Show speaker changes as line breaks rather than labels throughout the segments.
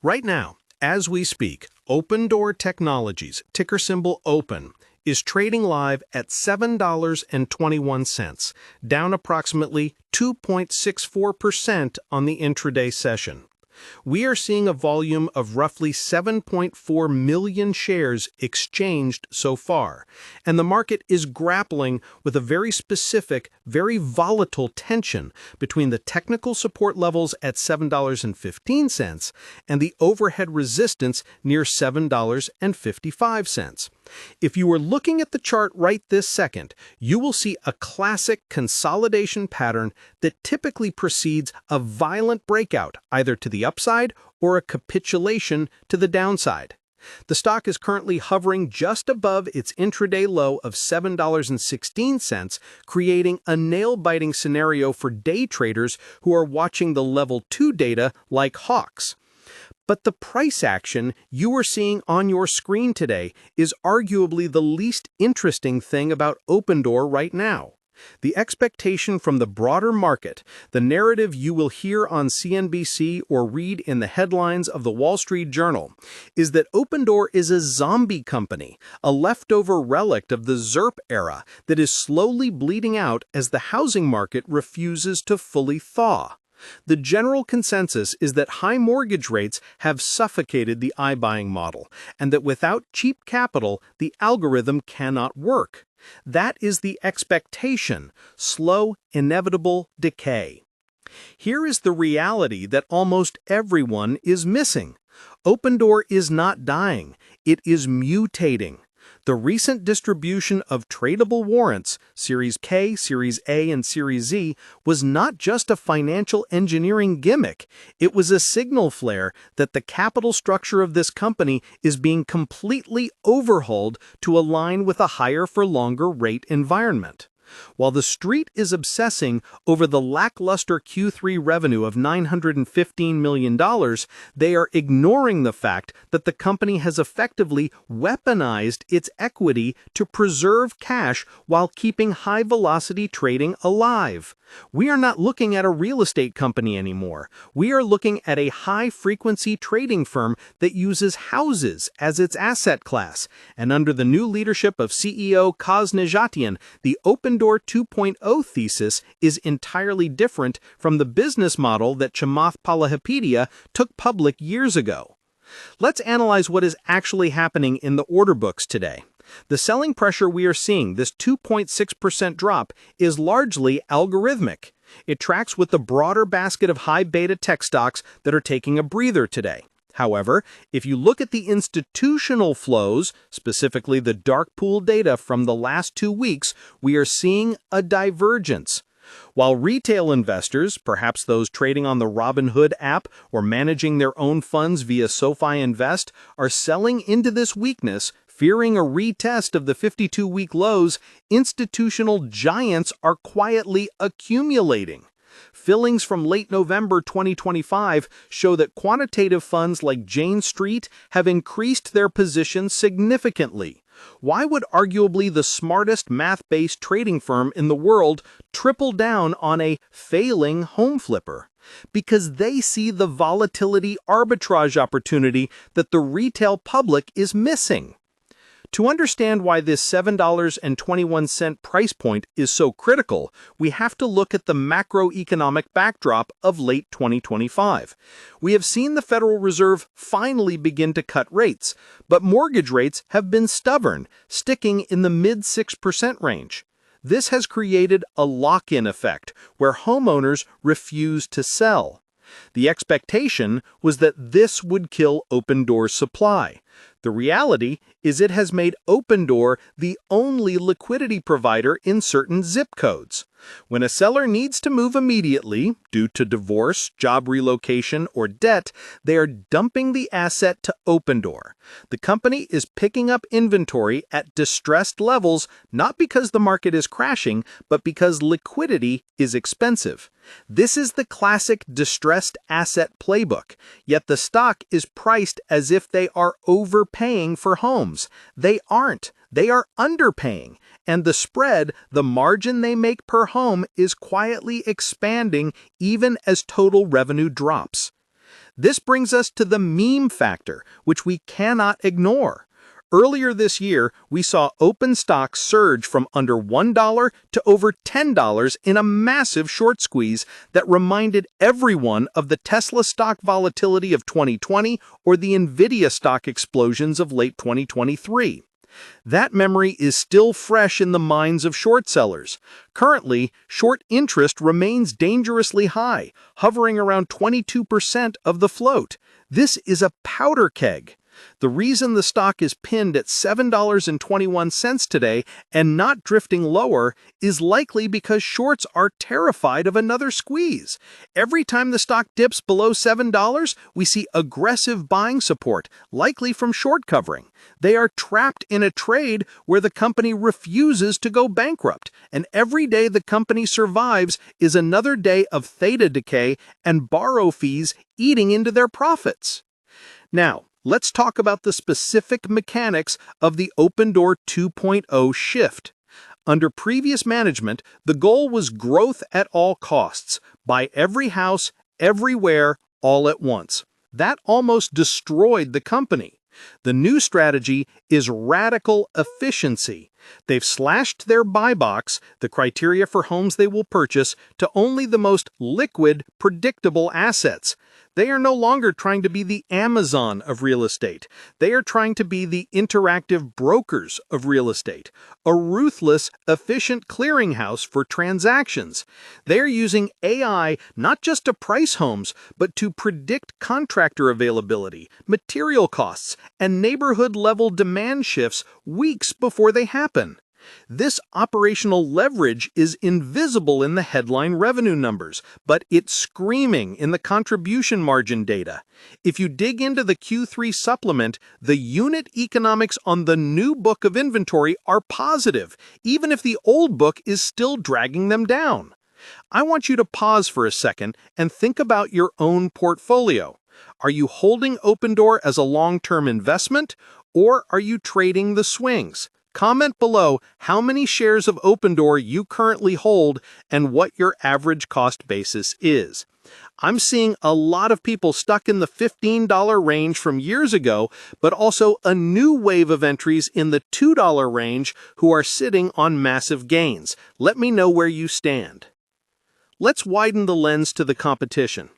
Right now, as we speak, Opendoor Technologies, ticker symbol OPEN, is trading live at $7.21, down approximately 2.64% on the intraday session. We are seeing a volume of roughly 7.4 million shares exchanged so far, and the market is grappling with a very specific, very volatile tension between the technical support levels at $7.15 and the overhead resistance near $7.55. If you are looking at the chart right this second, you will see a classic consolidation pattern that typically precedes a violent breakout, either to the upside or a capitulation to the downside. The stock is currently hovering just above its intraday low of $7.16, creating a nail-biting scenario for day traders who are watching the level 2 data like hawks. But the price action you are seeing on your screen today is arguably the least interesting thing about Opendoor right now. The expectation from the broader market, the narrative you will hear on CNBC or read in the headlines of the Wall Street Journal, is that Opendoor is a zombie company, a leftover relic of the ZERP era that is slowly bleeding out as the housing market refuses to fully thaw. The general consensus is that high mortgage rates have suffocated the iBuying model, and that without cheap capital, the algorithm cannot work. That is the expectation: slow, inevitable decay. Here is the reality that almost everyone is missing. Opendoor is not dying, it is mutating. The recent distribution of tradable warrants, Series K, Series A, and Series Z, was not just a financial engineering gimmick. It was a signal flare that the capital structure of this company is being completely overhauled to align with a higher-for-longer rate environment. While the street is obsessing over the lackluster Q3 revenue of $915 million, they are ignoring the fact that the company has effectively weaponized its equity to preserve cash while keeping high-velocity trading alive. We are not looking at a real estate company anymore. We are looking at a high-frequency trading firm that uses houses as its asset class. And under the new leadership of CEO Kaz Nejatian, the Opendoor 2.0 thesis is entirely different from the business model that Chamath Palihapitiya took public years ago. Let's analyze what is actually happening in the order books today. The selling pressure we are seeing, this 2.6% drop, is largely algorithmic. It tracks with the broader basket of high-beta tech stocks that are taking a breather today. However, if you look at the institutional flows, specifically the dark pool data from the last 2 weeks, we are seeing a divergence. While retail investors, perhaps those trading on the Robinhood app or managing their own funds via SoFi Invest, are selling into this weakness, fearing a retest of the 52-week lows, institutional giants are quietly accumulating. Fillings from late November 2025 show that quantitative funds like Jane Street have increased their positions significantly. Why would arguably the smartest math-based trading firm in the world triple down on a failing home flipper? Because they see the volatility arbitrage opportunity that the retail public is missing. To understand why this $7.21 price point is so critical, we have to look at the macroeconomic backdrop of late 2025. We have seen the Federal Reserve finally begin to cut rates, but mortgage rates have been stubborn, sticking in the mid-6% range. This has created a lock-in effect, where homeowners refuse to sell. The expectation was that this would kill Opendoor's supply. The reality is it has made Opendoor the only liquidity provider in certain zip codes. When a seller needs to move immediately, due to divorce, job relocation, or debt, they are dumping the asset to Opendoor. The company is picking up inventory at distressed levels, not because the market is crashing, but because liquidity is expensive. This is the classic distressed asset playbook, yet the stock is priced as if they are overpaying for homes. They aren't. They are underpaying, and the spread, the margin they make per home, is quietly expanding even as total revenue drops. This brings us to the meme factor, which we cannot ignore. Earlier this year, we saw open stocks surge from under $1 to over $10 in a massive short squeeze that reminded everyone of the Tesla stock volatility of 2020 or the Nvidia stock explosions of late 2023. That memory is still fresh in the minds of short sellers. Currently, short interest remains dangerously high, hovering around 22% of the float. This is a powder keg. The reason the stock is pinned at $7.21 today and not drifting lower is likely because shorts are terrified of another squeeze. Every time the stock dips below $7, we see aggressive buying support, likely from short covering. They are trapped in a trade where the company refuses to go bankrupt, and every day the company survives is another day of theta decay and borrow fees eating into their profits. Now, let's talk about the specific mechanics of the Opendoor 2.0 shift. Under previous management, the goal was growth at all costs. Buy every house, everywhere, all at once. That almost destroyed the company. The new strategy is radical efficiency. They've slashed their buy box, the criteria for homes they will purchase, to only the most liquid, predictable assets. They are no longer trying to be the Amazon of real estate. They are trying to be the interactive brokers of real estate, a ruthless, efficient clearinghouse for transactions. They are using AI not just to price homes, but to predict contractor availability, material costs, and neighborhood-level demand shifts weeks before they happen. This operational leverage is invisible in the headline revenue numbers, but it's screaming in the contribution margin data. If you dig into the Q3 supplement, the unit economics on the new book of inventory are positive, even if the old book is still dragging them down. I want you to pause for a second and think about your own portfolio. Are you holding Opendoor as a long-term investment, or are you trading the swings? Comment below how many shares of Opendoor you currently hold and what your average cost basis is. I'm seeing a lot of people stuck in the $15 range from years ago, but also a new wave of entries in the $2 range who are sitting on massive gains. Let me know where you stand. Let's widen the lens to the competition.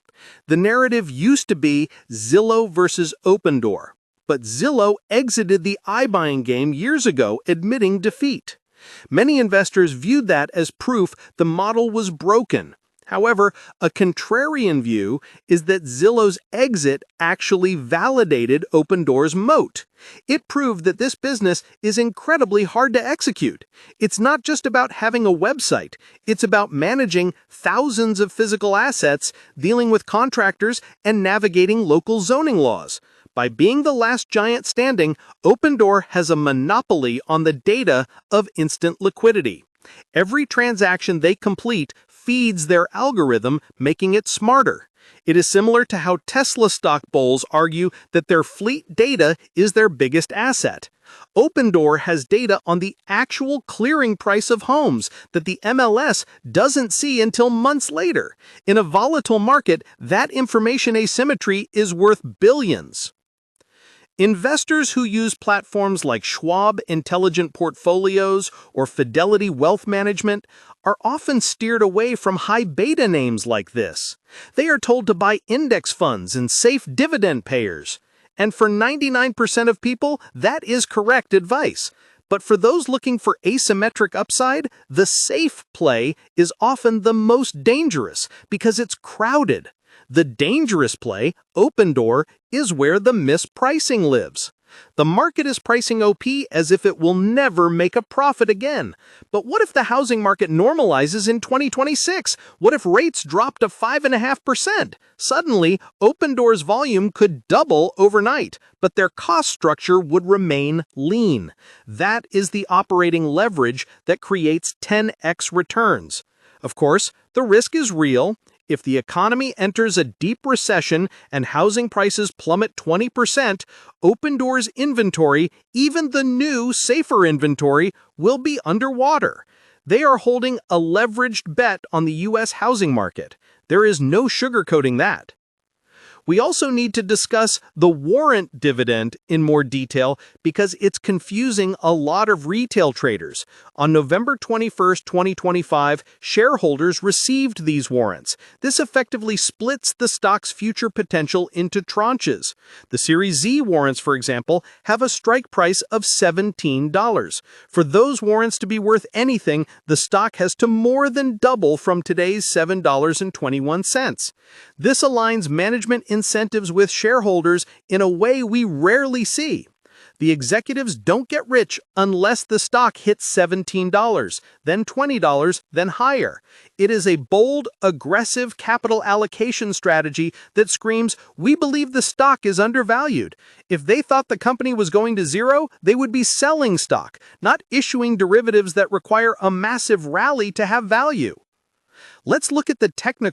The narrative used to be Zillow versus Opendoor. But Zillow exited the iBuying game years ago, admitting defeat. Many investors viewed that as proof the model was broken. However, a contrarian view is that Zillow's exit actually validated Opendoor's moat. It proved that this business is incredibly hard to execute. It's not just about having a website. It's about managing thousands of physical assets, dealing with contractors, and navigating local zoning laws. By being the last giant standing, Opendoor has a monopoly on the data of instant liquidity. Every transaction they complete feeds their algorithm, making it smarter. It is similar to how Tesla stock bulls argue that their fleet data is their biggest asset. Opendoor has data on the actual clearing price of homes that the MLS doesn't see until months later. In a volatile market, that information asymmetry is worth billions. Investors who use platforms like Schwab Intelligent Portfolios or Fidelity Wealth Management are often steered away from high beta names like this. They are told to buy index funds and safe dividend payers. And for 99% of people, that is correct advice. But for those looking for asymmetric upside, the safe play is often the most dangerous because it's crowded. The dangerous play, Opendoor, is where the mispricing lives. The market is pricing OP as if it will never make a profit again. But what if the housing market normalizes in 2026? What if rates drop to 5.5%? Suddenly, Opendoor's volume could double overnight, but their cost structure would remain lean. That is the operating leverage that creates 10x returns. Of course, the risk is real. If the economy enters a deep recession and housing prices plummet 20%, Opendoor's inventory, even the new, safer inventory, will be underwater. They are holding a leveraged bet on the U.S. housing market. There is no sugarcoating that. We also need to discuss the warrant dividend in more detail because it's confusing a lot of retail traders. On November 21st, 2025, shareholders received these warrants. This effectively splits the stock's future potential into tranches. The Series Z warrants, for example, have a strike price of $17. For those warrants to be worth anything, the stock has to more than double from today's $7.21. This aligns management incentives with shareholders in a way we rarely see. The executives don't get rich unless the stock hits $17, then $20, then higher. It is a bold, aggressive capital allocation strategy that screams, "We believe the stock is undervalued." If they thought the company was going to zero, they would be selling stock, not issuing derivatives that require a massive rally to have value. Let's look at the technical